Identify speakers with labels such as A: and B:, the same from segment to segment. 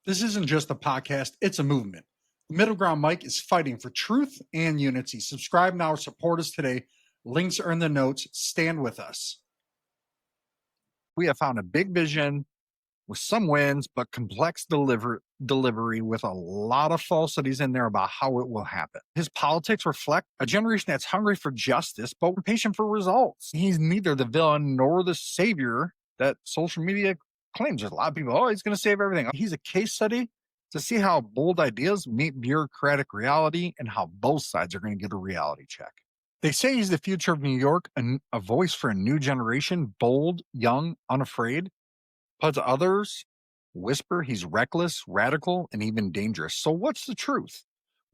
A: This isn't just a podcast, it's a movement. The Middle Ground Mic is fighting for truth and unity. Subscribe now or support us today. Links are in the notes. Stand with us.
B: We have found a big vision with some wins, but complex delivery with a lot of falsities in there about how it will happen. His politics reflect a generation that's hungry for justice, but impatient for results. He's neither the villain nor the savior that social media claims. There's a lot of people, he's going to save everything. He's a case study to see how bold ideas meet bureaucratic reality and how both sides are going to get a reality check. They say he's the future of New York, a voice for a new generation, bold, young, unafraid. But others whisper he's reckless, radical, and even dangerous. So what's the truth?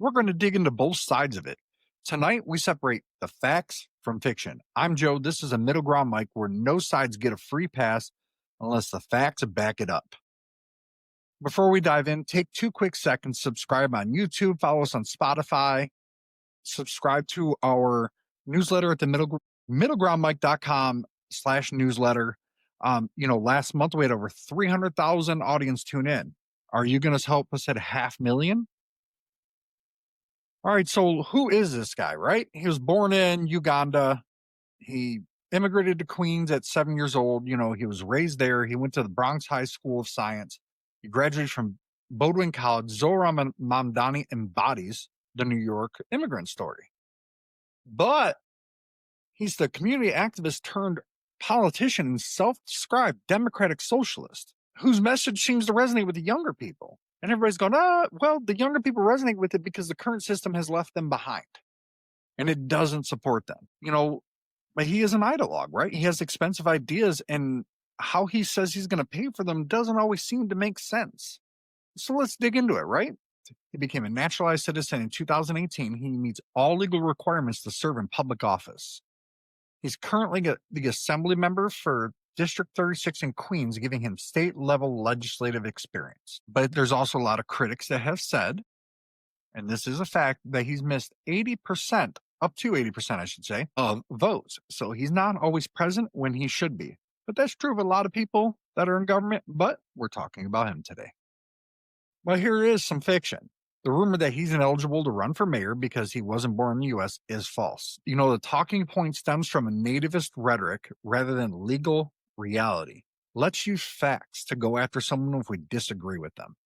B: We're going to dig into both sides of it. Tonight, we separate the facts from fiction. I'm Joe. This is a Middle Ground Mic where no sides get a free pass unless the facts back it up. Before we dive in, take 2 quick seconds, subscribe on YouTube, follow us on Spotify, subscribe to our newsletter at the middlegroundmic.com/newsletter. Last month we had over 300,000 audience tune in. Are you going to help us hit 500,000? All right. So who is this guy, right? He was born in Uganda. He immigrated to Queens at 7 years old. He was raised there. He went to the Bronx High School of Science. He graduated from Bowdoin College. Zohran Mamdani embodies the New York immigrant story. But he's the community activist turned politician and self-described democratic socialist whose message seems to resonate with the younger people. And everybody's going, the younger people resonate with it because the current system has left them behind and it doesn't support them. But he is an ideologue, right? He has expensive ideas, and how he says he's going to pay for them doesn't always seem to make sense. So let's dig into it, right? He became a naturalized citizen in 2018. He meets all legal requirements to serve in public office. He's currently the assembly member for District 36 in Queens, giving him state-level legislative experience. But there's also a lot of critics that have said, and this is a fact, that he's missed 80%, up to 80%, I should say, of votes. So he's not always present when he should be. But that's true of a lot of people that are in government, but we're talking about him today. Well, here is some fiction. The rumor that he's ineligible to run for mayor because he wasn't born in the U.S. is false. The talking point stems from a nativist rhetoric rather than legal reality. Let's use facts to go after someone if we disagree with them.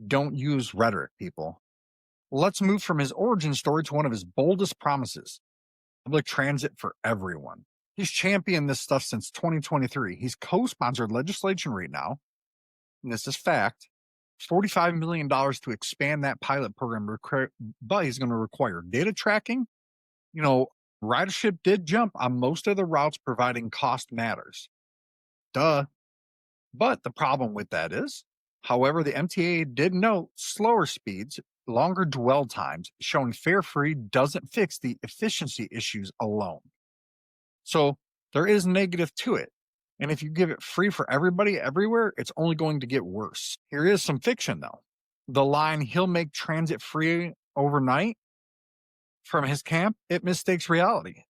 B: Don't use rhetoric, people. Let's move from his origin story to one of his boldest promises: public transit for everyone. He's championed this stuff since 2023. He's co-sponsored legislation right now, and this is fact, $45 million to expand that pilot program, but he's going to require data tracking. Ridership did jump on most of the routes, providing cost matters. Duh. But the problem with that is, however, the MTA did note slower speeds, longer dwell times, showing fare free doesn't fix the efficiency issues alone. So there is negative to it. And if you give it free for everybody everywhere, it's only going to get worse. Here is some fiction, though. The line, he'll make transit free overnight, from his camp, it mistakes reality.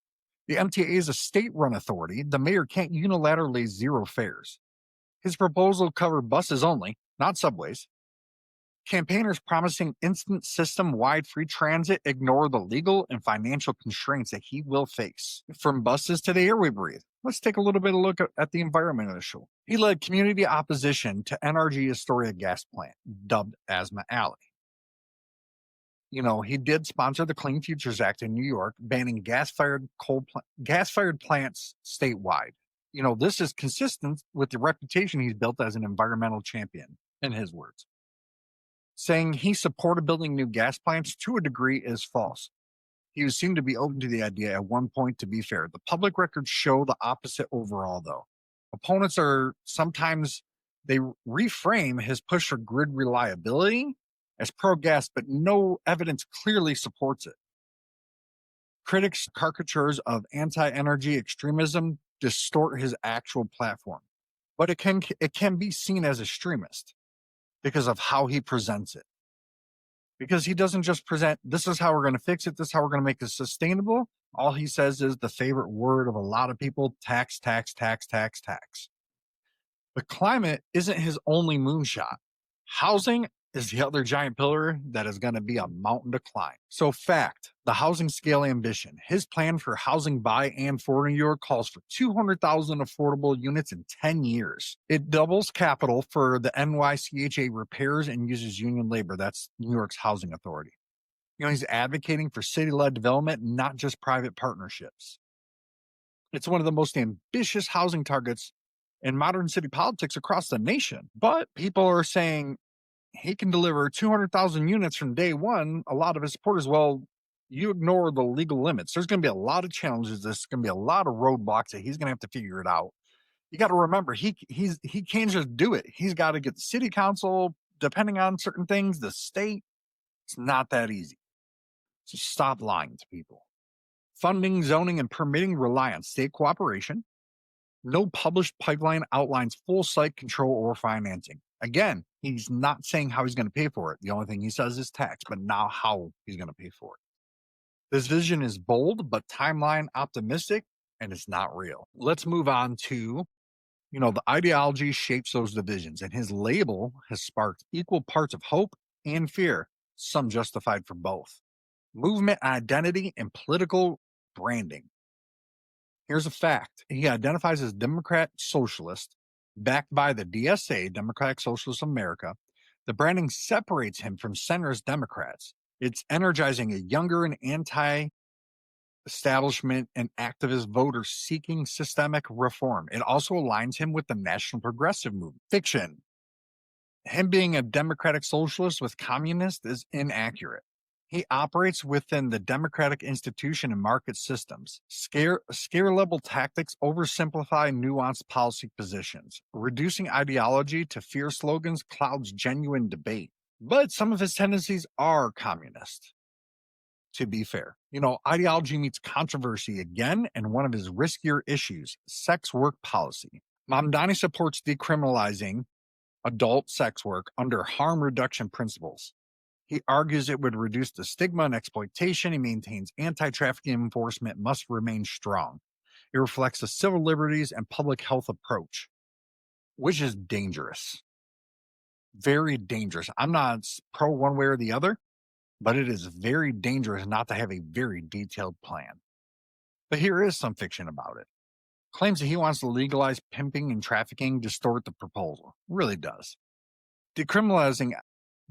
B: The MTA is a state-run authority. The mayor can't unilaterally zero fares. His proposal covered buses only, not subways. Campaigners promising instant system-wide free transit ignore the legal and financial constraints that he will face. From buses to the air we breathe, let's take a little bit of a look at the environmental issue. He led community opposition to NRG Astoria gas plant, dubbed Asthma Alley. He did sponsor the Clean Futures Act in New York, banning gas-fired plants statewide. This is consistent with the reputation he's built as an environmental champion, in his words. Saying he supported building new gas plants to a degree is false. He seemed to be open to the idea at one point, to be fair. The public records show the opposite overall, though. Opponents they reframe his push for grid reliability as pro-gas, but no evidence clearly supports it. Critics' caricatures of anti-energy extremism distort his actual platform, but it can be seen as extremist because of how he presents it. Because he doesn't just present, this is how we're going to fix it, this is how we're going to make this sustainable. All he says is the favorite word of a lot of people: tax, tax, tax, tax, tax. But climate isn't his only moonshot. Housing is the other giant pillar that is going to be a mountain to climb. So, fact, the housing scale ambition. His plan for housing by and for New York calls for 200,000 affordable units in 10 years. It doubles capital for the NYCHA repairs and uses union labor. That's New York's housing authority. He's advocating for city led development, not just private partnerships. It's one of the most ambitious housing targets in modern city politics across the nation. But people are saying he can deliver 200,000 units from day one. A lot of his supporters, well, you ignore the legal limits. There's going to be a lot of challenges. There's going to be a lot of roadblocks that he's going to have to figure it out. You got to remember, he can't just do it. He's got to get the city council, depending on certain things, the state. It's not that easy. So stop lying to people. Funding, zoning, and permitting rely on state cooperation. No published pipeline outlines full site control or financing. Again, he's not saying how he's going to pay for it. The only thing he says is tax, but not how he's going to pay for it. This vision is bold, but timeline optimistic, and it's not real. Let's move on to, the ideology shapes those divisions, and his label has sparked equal parts of hope and fear, some justified for both. Movement identity and political branding. Here's a fact. He identifies as Democrat Socialist, backed by the DSA, Democratic Socialist of America. The branding separates him from centrist Democrats. It's energizing a younger and anti-establishment and activist voters seeking systemic reform. It also aligns him with the National Progressive Movement. Fiction. Him being a Democratic Socialist with communist is inaccurate. He operates within the democratic institution and market systems. Scare level tactics oversimplify nuanced policy positions. Reducing ideology to fear slogans clouds genuine debate. But some of his tendencies are communist, to be fair. Ideology meets controversy again, and one of his riskier issues, sex work policy. Mamdani supports decriminalizing adult sex work under harm reduction principles. He argues it would reduce the stigma and exploitation. He maintains anti-trafficking enforcement must remain strong. It reflects a civil liberties and public health approach, which is dangerous. Very dangerous. I'm not pro one way or the other, but it is very dangerous not to have a very detailed plan. But here is some fiction about it. Claims that he wants to legalize pimping and trafficking, distort the proposal. Really does. Decriminalizing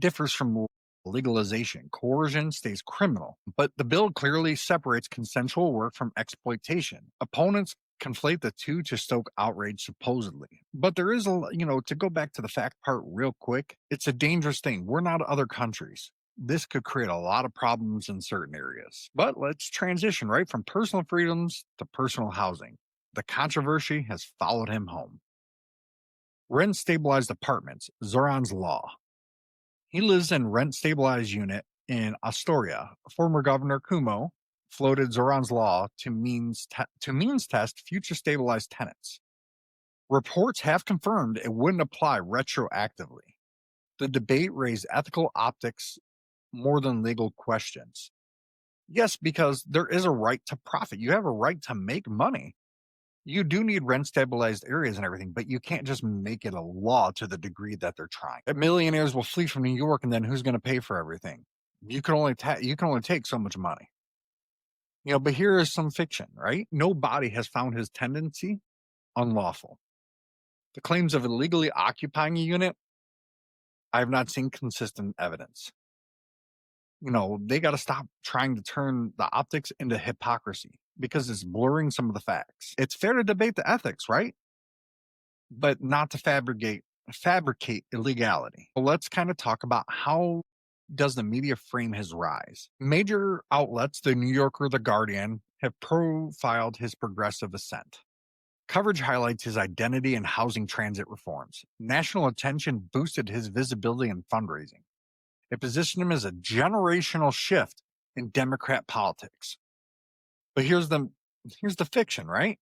B: differs from legalization. Coercion stays criminal, but the bill clearly separates consensual work from exploitation. Opponents conflate the two to stoke outrage, supposedly. But there is to go back to the fact part real quick, it's a dangerous thing. We're not other countries. This could create a lot of problems in certain areas. But let's transition right from personal freedoms to personal housing. The controversy has followed him home. Rent stabilized apartments, Zohran's law. He lives in rent-stabilized unit in Astoria. Former Governor Cuomo floated Zohran's law to means test future stabilized tenants. Reports have confirmed it wouldn't apply retroactively. The debate raised ethical optics more than legal questions. Yes, because there is a right to profit. You have a right to make money. You do need rent stabilized areas and everything, but you can't just make it a law to the degree that they're trying. Millionaires will flee from New York, and then who's going to pay for everything? You can only take so much money. But here is some fiction, right? No body has found his tendency unlawful. The claims of illegally occupying a unit, I have not seen consistent evidence. They got to stop trying to turn the optics into hypocrisy, because it's blurring some of the facts. It's fair to debate the ethics, right? But not to fabricate illegality. Well, let's kind of talk about how does the media frame his rise. Major outlets, the New Yorker, the Guardian, have profiled his progressive ascent. Coverage highlights his identity and housing transit reforms. National attention boosted his visibility and fundraising. It positioned him as a generational shift in Democrat politics. But here's the fiction, right?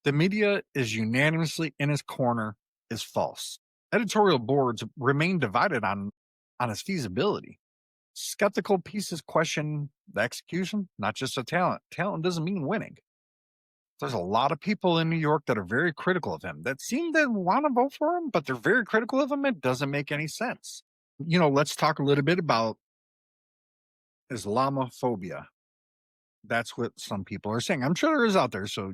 B: The media is unanimously in his corner is false. Editorial boards remain divided on his feasibility. Skeptical pieces question the execution, not just the talent. Talent doesn't mean winning. There's a lot of people in New York that are very critical of him that seem to want to vote for him, but they're very critical of him. It doesn't make any sense. Let's talk a little bit about Islamophobia. That's what some people are saying. I'm sure there is out there. So,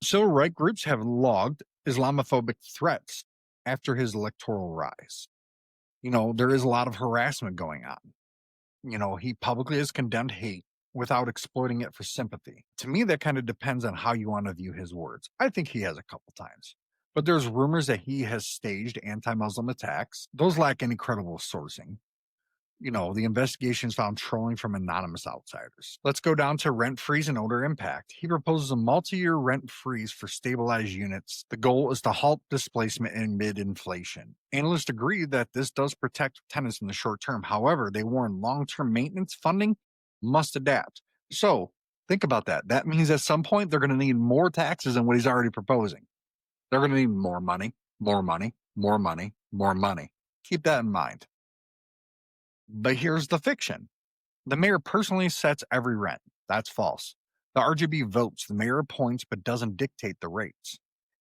B: civil rights groups have logged Islamophobic threats after his electoral rise. There is a lot of harassment going on. He publicly has condemned hate without exploiting it for sympathy. To me, that kind of depends on how you want to view his words. I think he has a couple times. But there's rumors that he has staged anti-Muslim attacks. Those lack any credible sourcing. The investigations found trolling from anonymous outsiders. Let's go down to rent freeze and owner impact. He proposes a multi-year rent freeze for stabilized units. The goal is to halt displacement amid inflation. Analysts agree that this does protect tenants in the short term. However, they warn long-term maintenance funding must adapt. So think about that. That means at some point they're going to need more taxes than what he's already proposing. They're going to need more money, more money, more money, more money. Keep that in mind. But here's the fiction. The mayor personally sets every rent. That's false. The RGB votes. The mayor appoints but doesn't dictate the rates.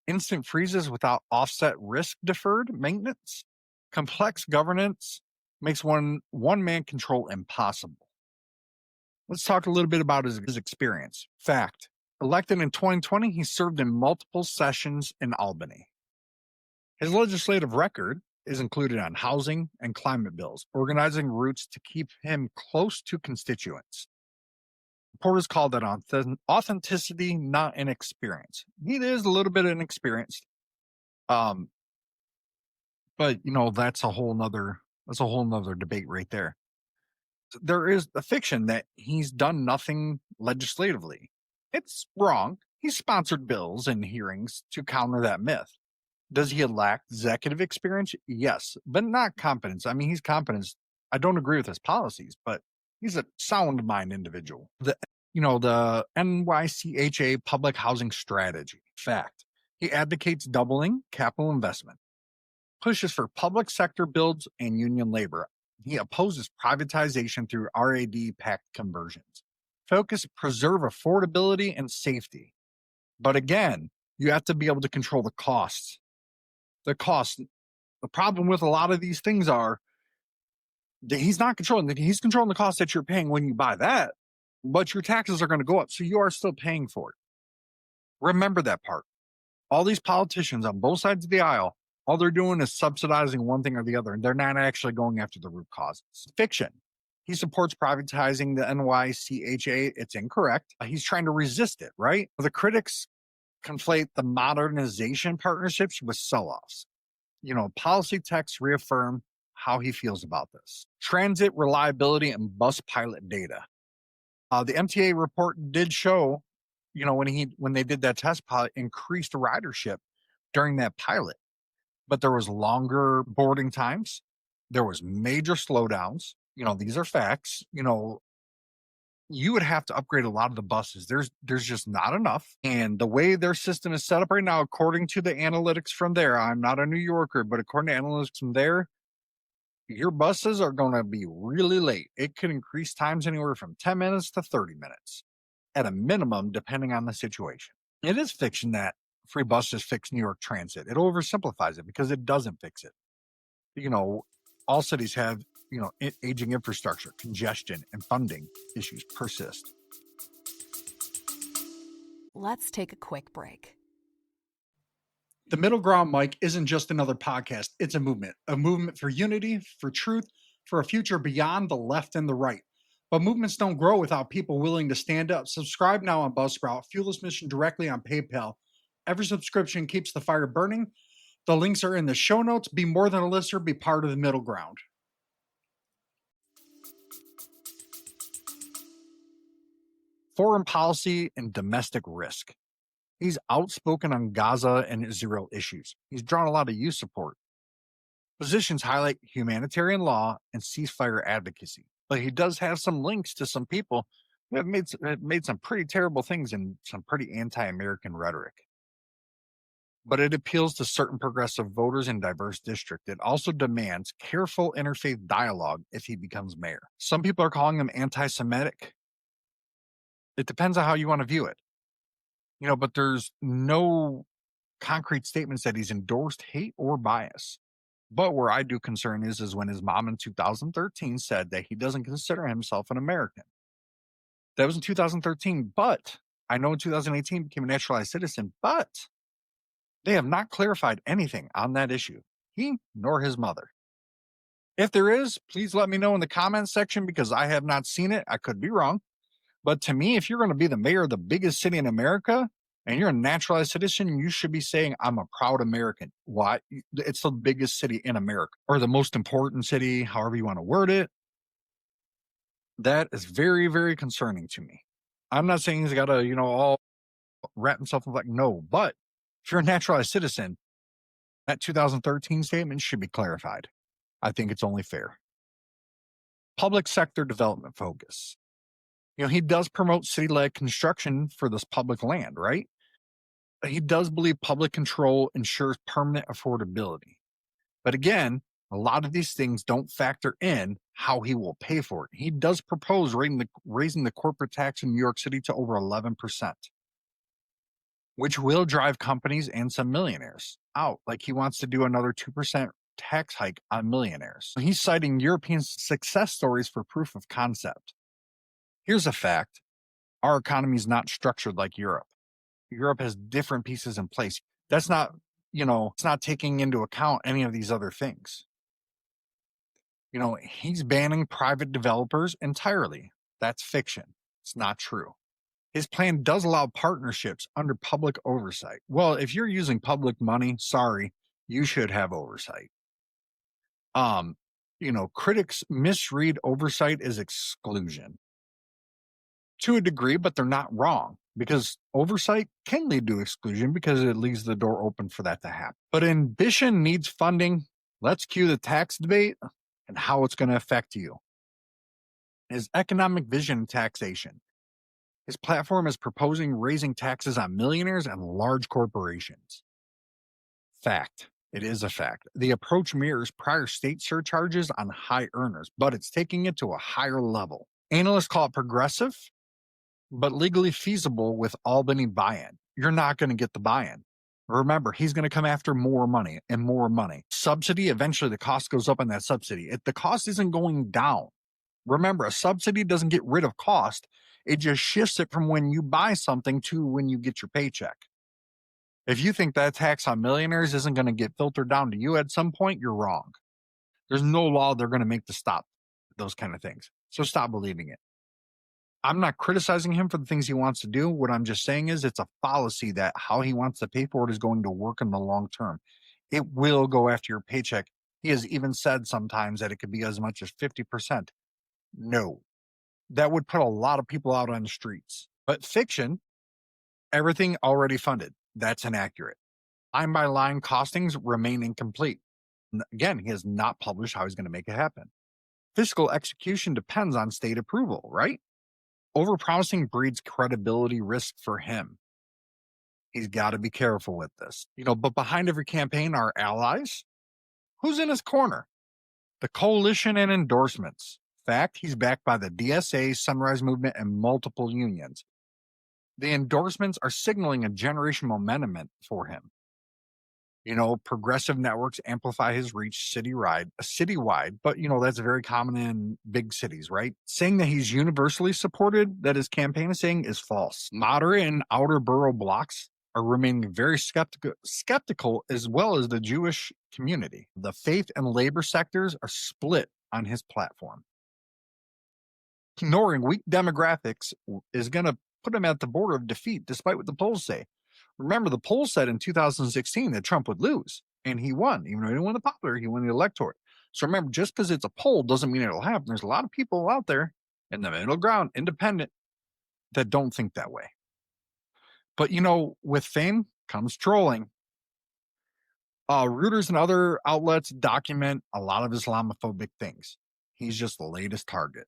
B: Instant freezes without offset risk deferred maintenance. Complex governance makes one-man control impossible. Let's talk a little bit about his experience. Fact. Elected in 2020, he served in multiple sessions in Albany. His legislative record is included on housing and climate bills, organizing routes to keep him close to constituents. Reporters call that authenticity, not inexperience. He is a little bit inexperienced. But that's a whole nother debate right there. There is a fiction that he's done nothing legislatively. It's wrong. He sponsored bills and hearings to counter that myth. Does he lack executive experience? Yes, but not competence. I mean, he's competent. I don't agree with his policies, but he's a sound mind individual. The NYCHA public housing strategy. Fact. He advocates doubling capital investment, pushes for public sector builds and union labor. He opposes privatization through RAD pact conversions. Focus, preserve affordability and safety. But again, you have to be able to control the costs. The problem with a lot of these things are that he's not controlling. He's controlling the cost that you're paying when you buy that, but your taxes are going to go up, so you are still paying for it. Remember that part. All these politicians on both sides of the aisle, all they're doing is subsidizing one thing or the other, and they're not actually going after the root causes. Fiction. He supports privatizing the NYCHA. It's incorrect. He's trying to resist it, right? The critics conflate the modernization partnerships with sell-offs. Policy texts reaffirm how he feels about this. Transit reliability and bus pilot data. The MTA report did show, when they did that test pilot, increased ridership during that pilot, but there was longer boarding times. There was major slowdowns. These are facts. You would have to upgrade a lot of the buses. There's just not enough. And the way their system is set up right now, according to the analytics from there, I'm not a New Yorker, but according to analytics from there, your buses are going to be really late. It could increase times anywhere from 10 minutes to 30 minutes at a minimum, depending on the situation. It is fiction that free buses fix New York transit. It oversimplifies it because it doesn't fix it. All cities have aging infrastructure, congestion, and funding issues persist.
C: Let's take a quick break.
A: The MiddleGround Mic isn't just another podcast. It's a movement for unity, for truth, for a future beyond the left and the right. But movements don't grow without people willing to stand up. Subscribe now on Buzzsprout. Fuel this mission directly on PayPal. Every subscription keeps the fire burning. The links are in the show notes. Be more than a listener. Be part of the middle ground.
B: Foreign policy and domestic risk. He's outspoken on Gaza and Israel issues. He's drawn a lot of youth support. Positions highlight humanitarian law and ceasefire advocacy. But he does have some links to some people who have made some pretty terrible things and some pretty anti-American rhetoric. But it appeals to certain progressive voters in diverse districts. It also demands careful interfaith dialogue if he becomes mayor. Some people are calling him anti-Semitic. It depends on how you want to view it. But there's no concrete statements that he's endorsed hate or bias. But where I do concern is when his mom in 2013 said that he doesn't consider himself an American. That was in 2013, but I know in 2018 became a naturalized citizen, but they have not clarified anything on that issue, he nor his mother. If there is, please let me know in the comments section because I have not seen it. I could be wrong. But to me, if you're going to be the mayor of the biggest city in America and you're a naturalized citizen, you should be saying, I'm a proud American. Why? It's the biggest city in America or the most important city, however you want to word it. That is very, very concerning to me. I'm not saying he's got to, all wrap himself in like, no, but if you're a naturalized citizen, that 2013 statement should be clarified. I think it's only fair. Public sector development focus. He does promote city-led construction for this public land, right? He does believe public control ensures permanent affordability. But again, a lot of these things don't factor in how he will pay for it. He does propose raising the corporate tax in New York City to over 11%, which will drive companies and some millionaires out. Like he wants to do another 2% tax hike on millionaires. He's citing European success stories for proof of concept. Here's a fact. Our economy is not structured like Europe. Europe has different pieces in place. That's not, it's not taking into account any of these other things. He's banning private developers entirely. That's fiction. It's not true. His plan does allow partnerships under public oversight. Well, if you're using public money, sorry, you should have oversight. Critics misread oversight as exclusion to a degree, but they're not wrong because oversight can lead to exclusion because it leaves the door open for that to happen. But ambition needs funding. Let's cue the tax debate and how it's going to affect you. His economic vision and taxation. His platform is proposing raising taxes on millionaires and large corporations. Fact. It is a fact. The approach mirrors prior state surcharges on high earners, but it's taking it to a higher level. Analysts call it progressive, but legally feasible with Albany buy-in. You're not going to get the buy-in. Remember, he's going to come after more money and more money. Subsidy, eventually the cost goes up on that subsidy. If the cost isn't going down, remember, a subsidy doesn't get rid of cost. It just shifts it from when you buy something to when you get your paycheck. If you think that tax on millionaires isn't going to get filtered down to you at some point, you're wrong. There's no law they're going to make to stop those kind of things. So stop believing it. I'm not criticizing him for the things he wants to do. What I'm just saying is it's a fallacy that how he wants to pay for it is going to work in the long term. It will go after your paycheck. He has even said sometimes that it could be as much as 50%. No, that would put a lot of people out on the streets. But fiction, everything already funded. That's inaccurate. Line by line costings remain incomplete. Again, he has not published how he's going to make it happen. Fiscal execution depends on state approval, right? Overpromising breeds credibility risk for him. He's got to be careful with this. But behind every campaign are allies. Who's in his corner? The coalition and endorsements. Fact, he's backed by the DSA, Sunrise Movement, and multiple unions. The endorsements are signaling a generation momentum for him. Progressive networks amplify his reach citywide, but that's very common in big cities, right? Saying that he's universally supported, that his campaign is saying, is false. Moderate and outer borough blocks are remaining very skeptical, as well as the Jewish community. The faith and labor sectors are split on his platform. Ignoring weak demographics is going to put him at the border of defeat, despite what the polls say. Remember, the poll said in 2016 that Trump would lose, and he won. Even though he didn't win the popular, he won the electorate. So remember, just because it's a poll doesn't mean it'll happen. There's a lot of people out there in the middle ground, independent, that don't think that way. But, with fame comes trolling. Reuters and other outlets document a lot of Islamophobic things. He's just the latest target.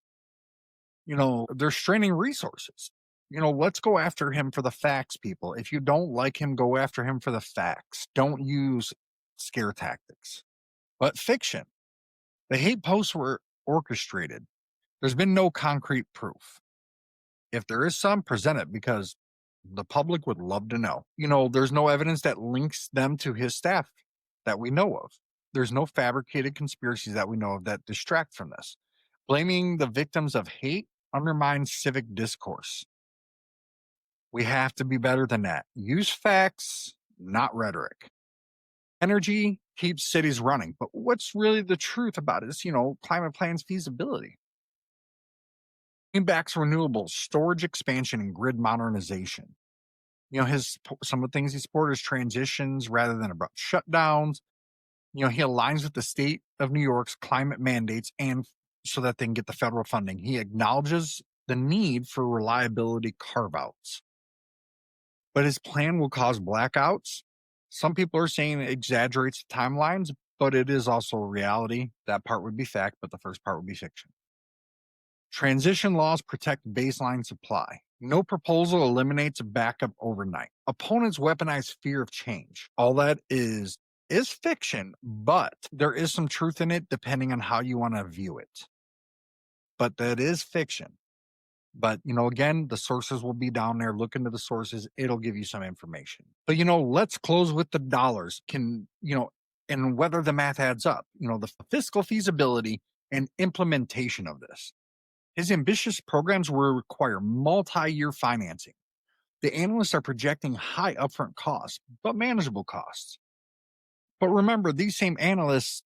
B: They're straining resources. Let's go after him for the facts, people. If you don't like him, go after him for the facts. Don't use scare tactics. But fiction. The hate posts were orchestrated. There's been no concrete proof. If there is some, present it, because The public would love to know. There's no evidence that links them to his staff that we know of. There's no fabricated conspiracies that we know of that distract from this. Blaming the victims of hate undermines civic discourse. We have to be better than that. Use facts, not rhetoric. Energy keeps cities running, but what's really the truth about it is, climate plan's feasibility. He backs renewables, storage expansion, and grid modernization. Some of the things he supported is transitions rather than abrupt shutdowns. He aligns with the state of New York's climate mandates and so that they can get the federal funding. He acknowledges the need for reliability carve-outs. But his plan will cause blackouts. Some people are saying it exaggerates the timelines, but it is also a reality. That part would be fact, but the first part would be fiction. Transition laws protect baseline supply. No proposal eliminates a backup overnight. Opponents weaponize fear of change. All that is fiction, but there is some truth in it depending on how you want to view it. But that is fiction. But, again, the sources will be down there. Look into the sources. It'll give you some information. But, let's close with the dollars. And whether the math adds up, the fiscal feasibility and implementation of this. His ambitious programs will require multi-year financing. The analysts are projecting high upfront costs, but manageable costs. But remember, these same analysts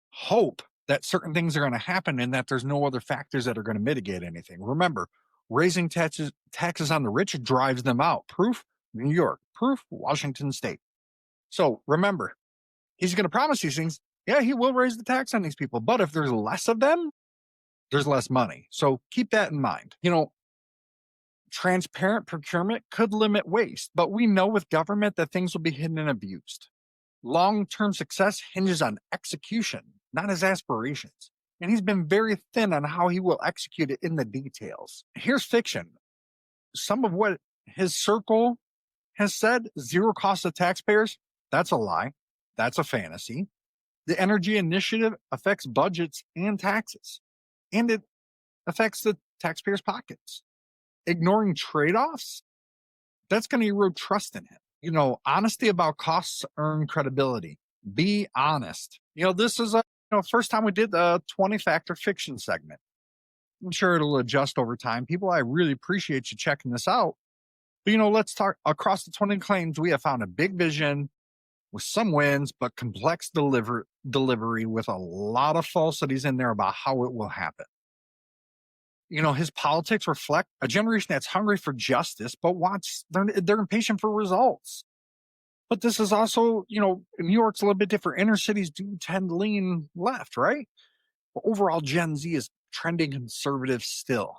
B: hope that certain things are going to happen and that there's no other factors that are going to mitigate anything. Remember, raising taxes on the rich drives them out. Proof, New York. Proof, Washington State. So remember, he's going to promise these things. Yeah, he will raise the tax on these people. But if there's less of them, there's less money. So keep that in mind. Transparent procurement could limit waste, but we know with government that things will be hidden and abused. Long-term success hinges on execution, not his aspirations. And he's been very thin on how he will execute it in the details. Here's fiction. Some of what his circle has said, zero cost to taxpayers, that's a lie. That's a fantasy. The energy initiative affects budgets and taxes, and it affects the taxpayers' pockets. Ignoring trade-offs, that's going to erode trust in him. Honesty about costs earn credibility. Be honest. This is first time we did the 20-factor fiction segment. I'm sure it'll adjust over time. People, I really appreciate you checking this out. But, let's talk across the 20 claims. We have found a big vision with some wins, but complex delivery with a lot of falsities in there about how it will happen. His politics reflect a generation that's hungry for justice, but they're impatient for results. But this is also, New York's a little bit different. Inner cities do tend to lean left, right? But overall, Gen Z is trending conservative still.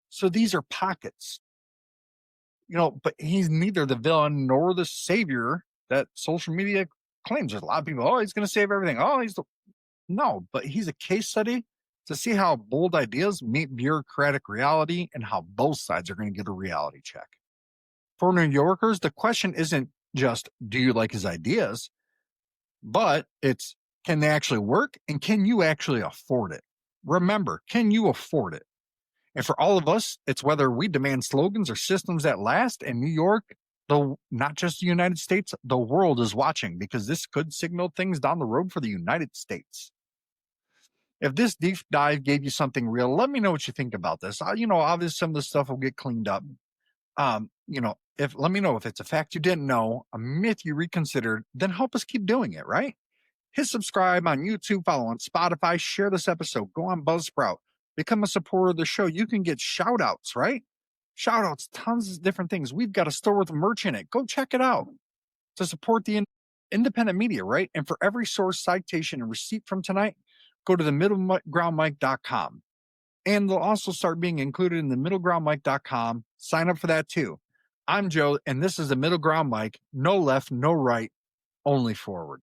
B: So these are pockets. But he's neither the villain nor the savior that social media claims. There's a lot of people, he's going to save everything. No, but he's a case study to see how bold ideas meet bureaucratic reality and how both sides are going to get a reality check. For New Yorkers, the question isn't just, do you like his ideas? But it's, can they actually work? And can you actually afford it? Remember, can you afford it? And for all of us, it's whether we demand slogans or systems that last. And New York, not just the United States, the world is watching, because this could signal things down the road for the United States. If this deep dive gave you something real, let me know what you think about this. Obviously some of the stuff will get cleaned up. Let me know if it's a fact you didn't know, a myth you reconsidered, then help us keep doing it, right? Hit subscribe on YouTube, follow on Spotify, share this episode, go on Buzzsprout, become a supporter of the show. You can get shout outs, right? Shout outs, tons of different things. We've got a store with merch in it. Go check it out to support the independent media, right? And for every source, citation, and receipt from tonight, go to the MiddleGroundMic.com. And they'll also start being included in the MiddleGroundMic.com. Sign up for that too. I'm Joe, and this is the Middle Ground Mic. No left, no right, only forward.